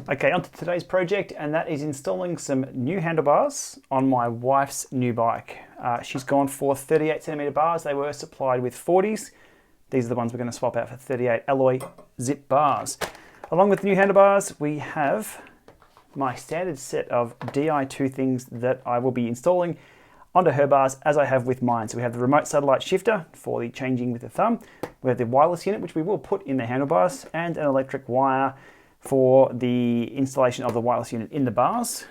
Okay, on to today's project, and that is installing some new handlebars on my wife's new bike. She's gone for 38cm bars. They were supplied with 40s. These are the ones we're going to swap out for 38 alloy zip bars. Along with the new handlebars, we have my standard set of Di2 things that I will be installing onto her bars as I have with mine. So we have the remote satellite shifter for the changing with the thumb. We have the wireless unit, which we will put in the handlebars, and an electric wire for the installation of the wireless unit in the bars.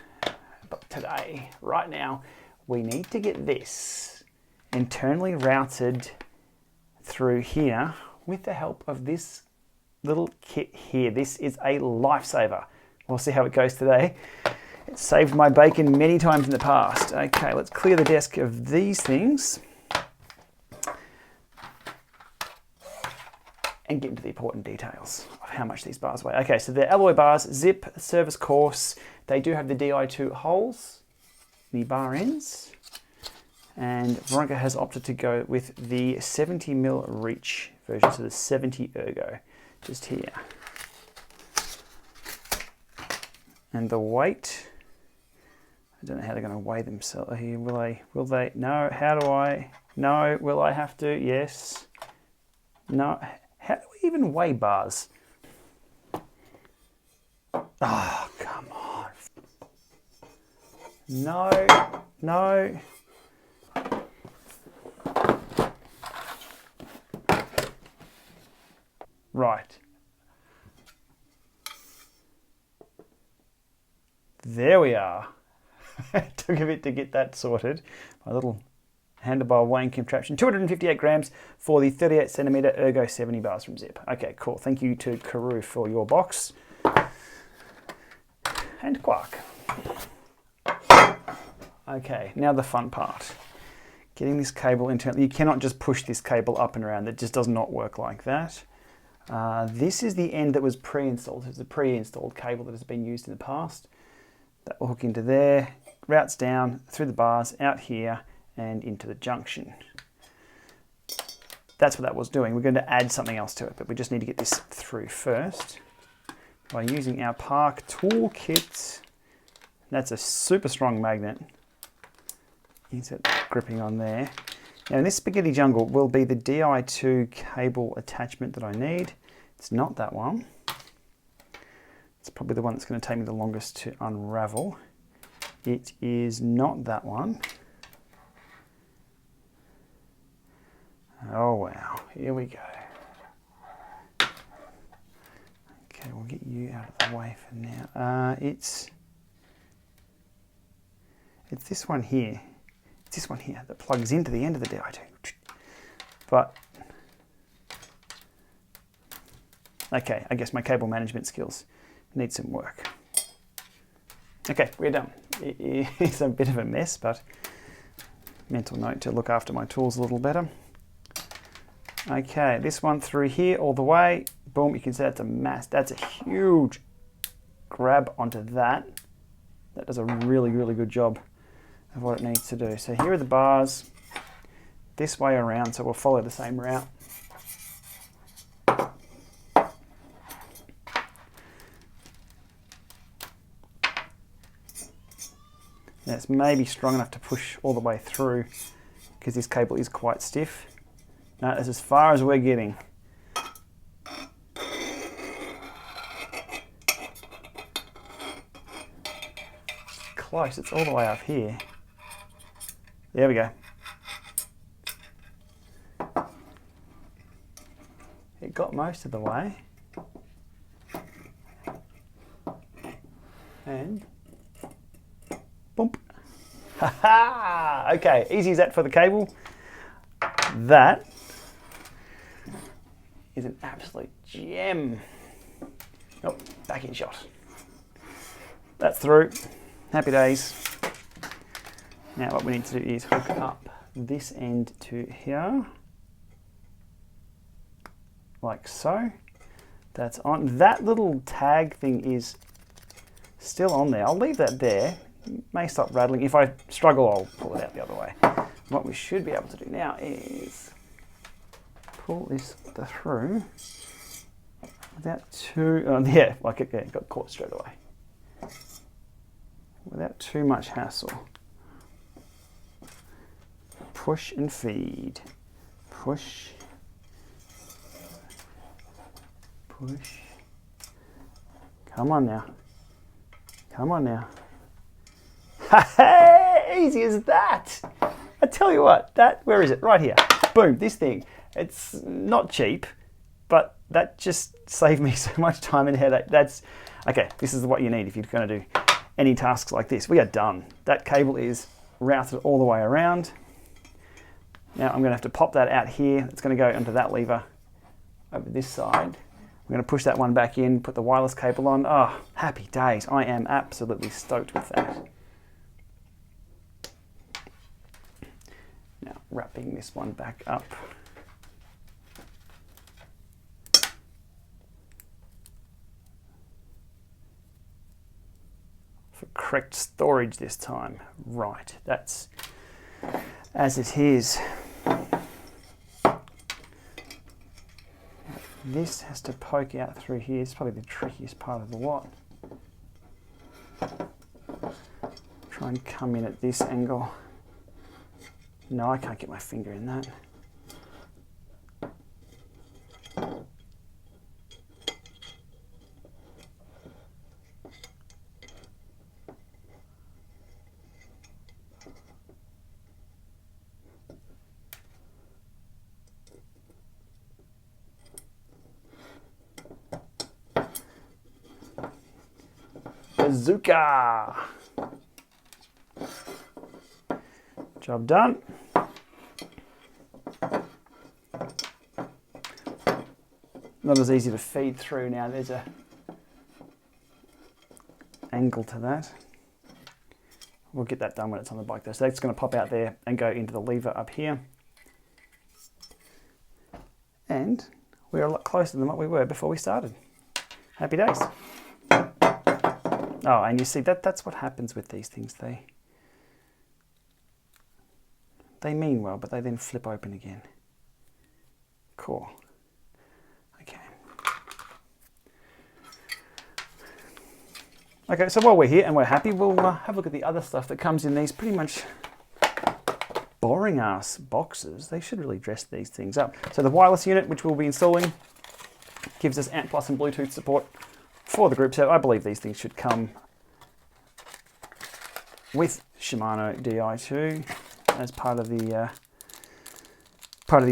But today, right now, we need to get this internally routed through here with the help of this little kit here. This is a lifesaver. We'll see how it goes today. It's saved my bacon many times in the past. Okay, let's clear the desk of these things and get into the important details of how much these bars weigh. Okay, so they're alloy bars, zip, service course. They do have the Di2 holes, the bar ends, and Veronica has opted to go with the 70mm reach version, so the 70 ergo, just here. And the weight, I don't know how they're going to weigh themselves here. Will they? No, how do I? No, will I have to? Yes. No. How do we even weigh bars? Oh, come on. No, no. Right. There we are. It took a bit to get that sorted. My little handlebar weighing contraption. 258 grams for the 38cm ergo 70 bars from Zip. Okay, cool. Thank you to Karoo for your box. And Quark. Okay, now the fun part. Getting this cable internally. You cannot just push this cable up and around. That just does not work like that. This is the end that was pre-installed. It's a pre-installed cable that has been used in the past. That will hook into there, routes down through the bars, out here, and into the junction. That's what that was doing. We're going to add something else to it, but we just need to get this through first by using our Park toolkit. That's a super strong magnet. Is it gripping on there? Now in this spaghetti jungle will be the Di2 cable attachment that I need. It's not that one. It's probably the one that's going to take me the longest to unravel. It is not that one. Oh wow, here we go. Okay, we'll get you out of the way for now. It's this one here. It's this one here that plugs into the end of the Di2. But, okay, I guess my cable management skills need some work. Okay, we're done. It is a bit of a mess, but mental note to look after my tools a little better. Okay, this one through here all the way. Boom, you can see that's a mass. That's a huge grab onto that. That does a really, really good job of what it needs to do. So here are the bars, this way around, so we'll follow the same route. Now it's maybe strong enough to push all the way through because this cable is quite stiff. No, that's as far as we're getting. Close, it's all the way up here. There we go. It got most of the way. And boom. Ha-ha! Okay, easy as that for the cable. That is an absolute gem. Oh, back in shot. That's through. Happy days. Now what we need to do is hook up this end to here, like so. That's on. That little tag thing is still on there. I'll leave that there. It may stop rattling. If I struggle, I'll pull it out the other way. What we should be able to do now is pull this through without too, yeah, like it got caught straight away. Without too much hassle. Push and feed. Push. Push. Come on now. Come on now. Hey, easy as that. I tell you what, where is it? Right here. Boom, this thing. It's not cheap, but that just saved me so much time and headache. Okay, this is what you need if you're going to do any tasks like this. We are done. That cable is routed all the way around. Now I'm going to have to pop that out here. It's going to go onto that lever over this side. I'm going to push that one back in, put the wireless cable on. Oh, happy days. I am absolutely stoked with that. Now wrapping this one back up. For correct storage this time. Right, that's as it is. This has to poke out through here. It's probably the trickiest part of the lot. Try and come in at this angle. No, I can't get my finger in that. Bazooka! Job done. Not as easy to feed through now. There's a angle to that. We'll get that done when it's on the bike though. So that's going to pop out there and go into the lever up here. And we're a lot closer than what we were before we started. Happy days. Oh, and you see that's what happens with these things. They mean well, but they then flip open again. Cool. Okay. Okay, so while we're here and we're happy, we'll have a look at the other stuff that comes in these pretty much boring ass boxes. They should really dress these things up. So the wireless unit, which we'll be installing, gives us ANT+ and Bluetooth support for the group set. I believe these things should come with Shimano Di2 as part of the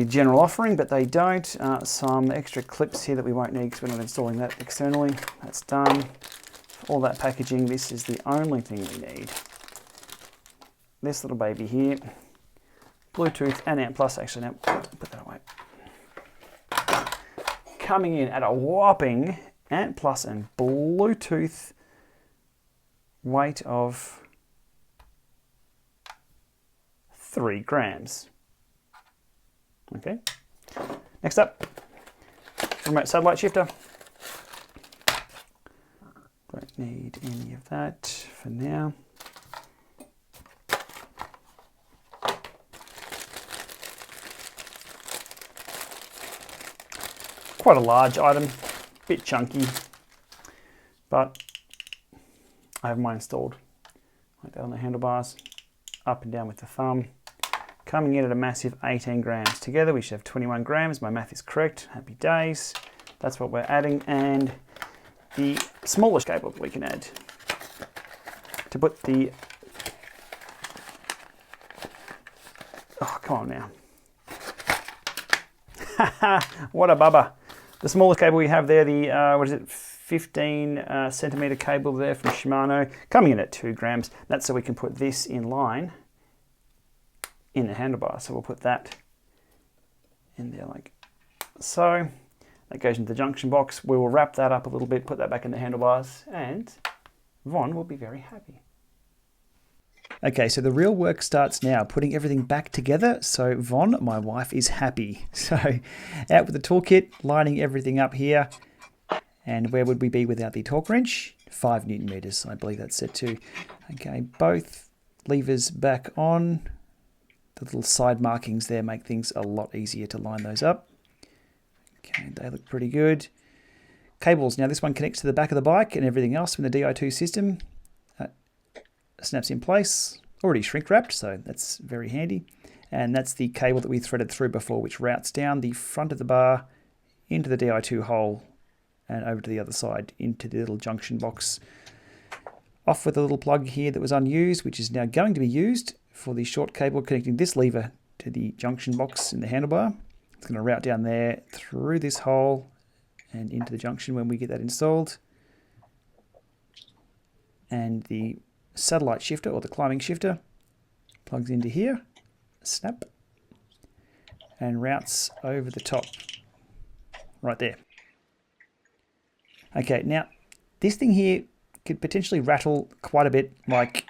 general offering, but they don't. Some extra clips here that we won't need because we're not installing that externally. That's done. All that packaging, this is the only thing we need. This little baby here, Bluetooth and ANT+. Actually, now put that away. Coming in at a whopping ANT+ and Bluetooth weight of 3 grams. Okay. Next up, remote satellite shifter. Don't need any of that for now. Quite a large item, bit chunky, but I have mine installed like that on the handlebars, up and down with the thumb. Coming in at a massive 18 grams. Together we should have 21 grams. My math is correct. Happy days. That's what we're adding. And the smallest cable that we can add to put the... Oh, come on now. What a bubba. The smallest cable we have there, the, what is it, 15 centimeter cable there from Shimano, coming in at 2 grams. That's so we can put this in line in the handlebar. So we'll put that in there like so. That goes into the junction box. We will wrap that up a little bit, put that back in the handlebars, and Von will be very happy. Okay, so the real work starts now, putting everything back together. So Von, my wife, is happy. So out with the toolkit, lining everything up here. And where would we be without the torque wrench? 5 Newton meters, I believe that's set to. Okay, both levers back on. The little side markings there make things a lot easier to line those up. Okay, they look pretty good. Cables. Now this one connects to the back of the bike and everything else from the Di2 system. Snaps in place. Already shrink wrapped, so that's very handy. And that's the cable that we threaded through before, which routes down the front of the bar into the Di2 hole and over to the other side into the little junction box. Off with a little plug here that was unused, which is now going to be used for the short cable connecting this lever to the junction box in the handlebar. It's going to route down there through this hole and into the junction when we get that installed. And the satellite shifter or the climbing shifter plugs into here, snap, and routes over the top right there. Okay, now this thing here could potentially rattle quite a bit like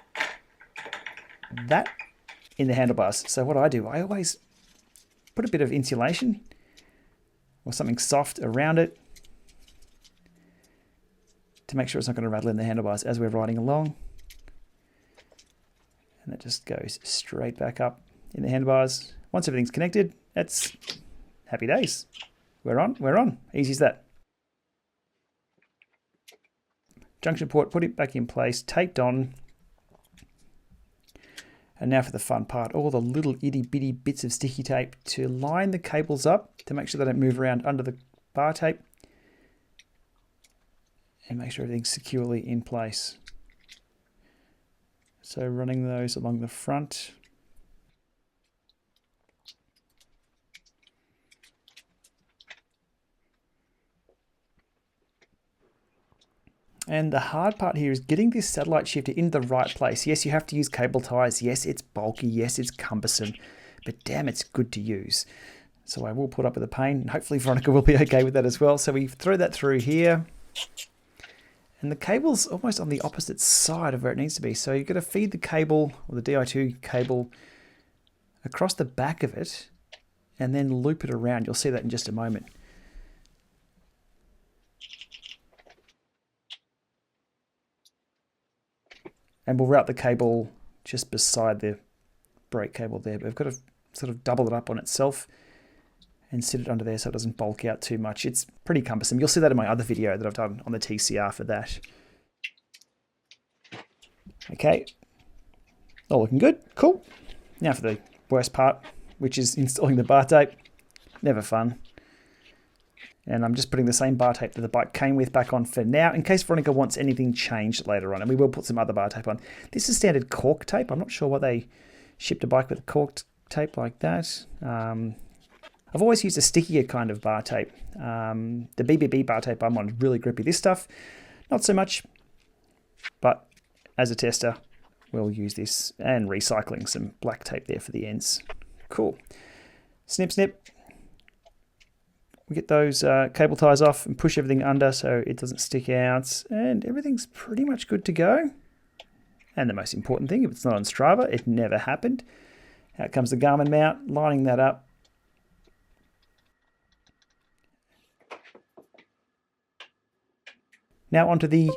that in the handlebars. So what I do, I always put a bit of insulation or something soft around it to make sure it's not going to rattle in the handlebars as we're riding along. And that just goes straight back up in the handlebars. Once everything's connected, that's happy days. We're on. Easy as that. Junction port, put it back in place, taped on. And now for the fun part, all the little itty bitty bits of sticky tape to line the cables up to make sure they don't move around under the bar tape. And make sure everything's securely in place. So running those along the front. And the hard part here is getting this satellite shifter in the right place. Yes, you have to use cable ties. Yes, it's bulky. Yes, it's cumbersome. But damn, it's good to use. So I will put up with the pain. And hopefully Veronica will be okay with that as well. So we throw that through here. And the cable's almost on the opposite side of where it needs to be. So you've got to feed the cable, or the Di2 cable, across the back of it, and then loop it around. You'll see that in just a moment. And we'll route the cable just beside the brake cable there. But we've got to sort of double it up on itself and sit it under there so it doesn't bulk out too much. It's pretty cumbersome. You'll see that in my other video that I've done on the TCR for that. Okay. All looking good. Cool. Now for the worst part, which is installing the bar tape. Never fun. And I'm just putting the same bar tape that the bike came with back on for now, in case Veronica wants anything changed later on. And we will put some other bar tape on. This is standard cork tape. I'm not sure why they shipped a bike with cork tape like that. I've always used a stickier kind of bar tape. The BBB bar tape I'm on is really grippy. This stuff, not so much. But as a tester, we'll use this. And recycling some black tape there for the ends. Cool. Snip, snip. We get those cable ties off and push everything under so it doesn't stick out. And everything's pretty much good to go. And the most important thing, if it's not on Strava, it never happened. Out comes the Garmin mount, lining that up. Now onto the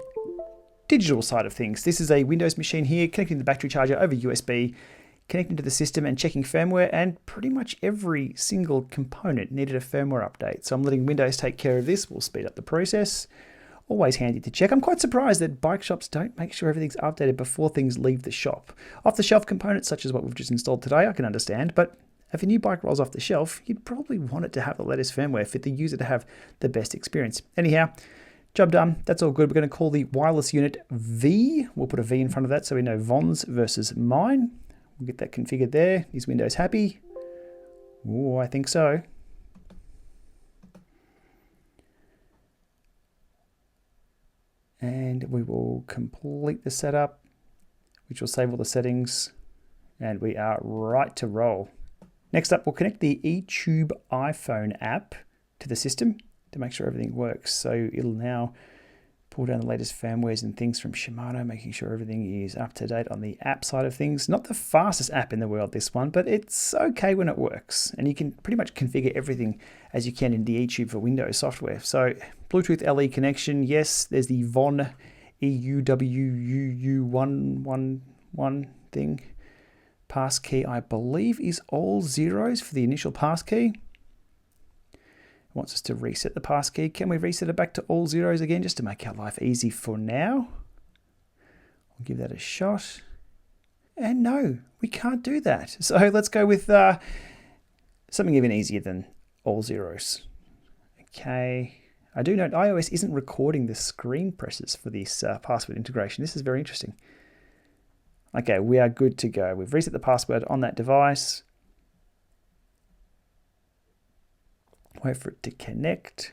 digital side of things. This is a Windows machine here, connecting the battery charger over USB, connecting to the system and checking firmware, and pretty much every single component needed a firmware update. So I'm letting Windows take care of this. We'll speed up the process. Always handy to check. I'm quite surprised that bike shops don't make sure everything's updated before things leave the shop. Off-the-shelf components such as what we've just installed today, I can understand, but if a new bike rolls off the shelf, you'd probably want it to have the latest firmware for the user to have the best experience. Anyhow, job done. That's all good. We're going to call the wireless unit V. We'll put a V in front of that so we know Von's versus mine. We'll get that configured there. Is Windows happy? Oh, I think so. And we will complete the setup, which will save all the settings. And we are right to roll. Next up, we'll connect the eTube iPhone app to the system to make sure everything works. So it'll now pull down the latest firmwares and things from Shimano, making sure everything is up to date on the app side of things. Not the fastest app in the world, this one, but it's okay when it works. And you can pretty much configure everything as you can in the eTube for Windows software. So Bluetooth LE connection, yes, there's the Von EUWUU111 thing. Passkey, I believe, is all zeros for the initial passkey. wants us to reset the passkey. Can we reset it back to all zeros again just to make our life easy for now? I'll give that a shot. And no, we can't do that. So let's go with something even easier than all zeros. Okay. I do note iOS isn't recording the screen presses for this password integration. This is very interesting. Okay, we are good to go. We've reset the password on that device. Wait for it to connect.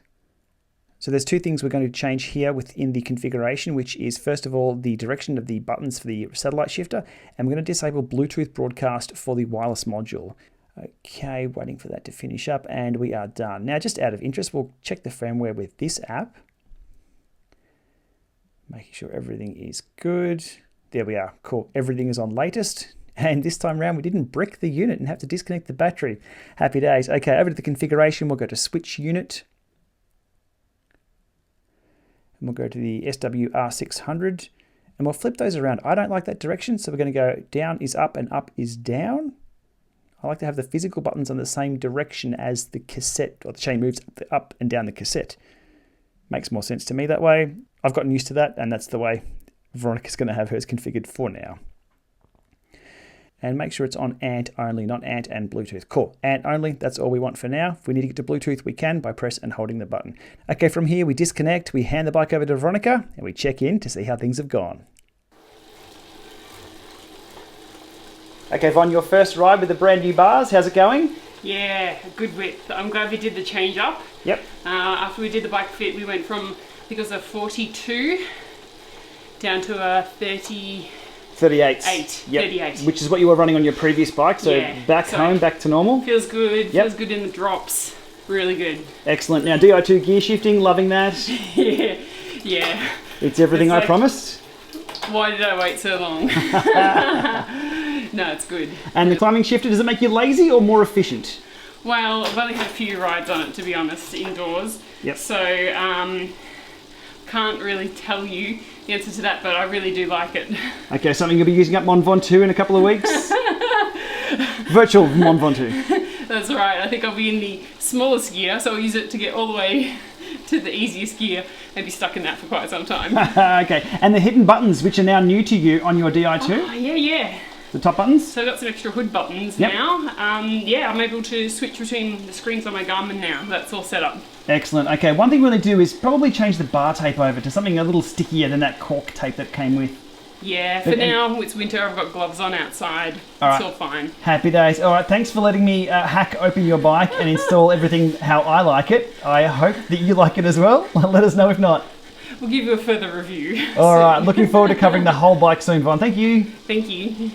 So there's two things we're going to change here within the configuration, which is first of all the direction of the buttons for the satellite shifter, and we're going to disable Bluetooth broadcast for the wireless module. Okay, waiting for that to finish up, and we are done. Now, just out of interest, we'll check the firmware with this app. Making sure everything is good. There we are, cool. Everything is on latest. And this time around, we didn't brick the unit and have to disconnect the battery. Happy days. Okay, over to the configuration, we'll go to switch unit. And we'll go to the SWR600. And we'll flip those around. I don't like that direction, so we're going to go down is up and up is down. I like to have the physical buttons on the same direction as the cassette, or the chain moves up and down the cassette. Makes more sense to me that way. I've gotten used to that, and that's the way Veronica's going to have hers configured for now. And make sure it's on ANT only, not ANT and Bluetooth. Cool, ANT only, that's all we want for now. If we need to get to Bluetooth, we can by press and holding the button. Okay, from here we disconnect, we hand the bike over to Veronica, and we check in to see how things have gone. Okay, Von, your first ride with the brand new bars, how's it going? Yeah, good width. I'm glad we did the change up. Yep. After we did the bike fit, we went from, I think it was a 42 down to a 38. 38. Which is what you were running on your previous bike, so yeah. Back home, back to normal. Feels good, feels good in the drops. Really good. Excellent. Now Di2 gear shifting, loving that. yeah. It's everything I promised. Why did I wait so long? No, it's good. And the climbing shifter, does it make you lazy or more efficient? Well, I've only had a few rides on it, to be honest, indoors. Yep. So, can't really tell you the answer to that, but I really do like it. Okay, something you'll be using up Mont Ventoux in a couple of weeks? Virtual Mont Ventoux. That's right. I think I'll be in the smallest gear, so I'll use it to get all the way to the easiest gear and be stuck in that for quite some time. Okay, and the hidden buttons, which are now new to you on your Di2? Oh, yeah. The top buttons? So I've got some extra hood buttons now. Yeah, I'm able to switch between the screens on my Garmin now. That's all set up. Excellent. Okay, one thing we're going to do is probably change the bar tape over to something a little stickier than that cork tape that came with. Yeah, for now, it's winter, I've got gloves on outside. It's all fine. Happy days. All right, thanks for letting me hack open your bike and install everything how I like it. I hope that you like it as well. Let us know if not. We'll give you a further review. All right, looking forward to covering the whole bike soon, Von. Thank you. Thank you.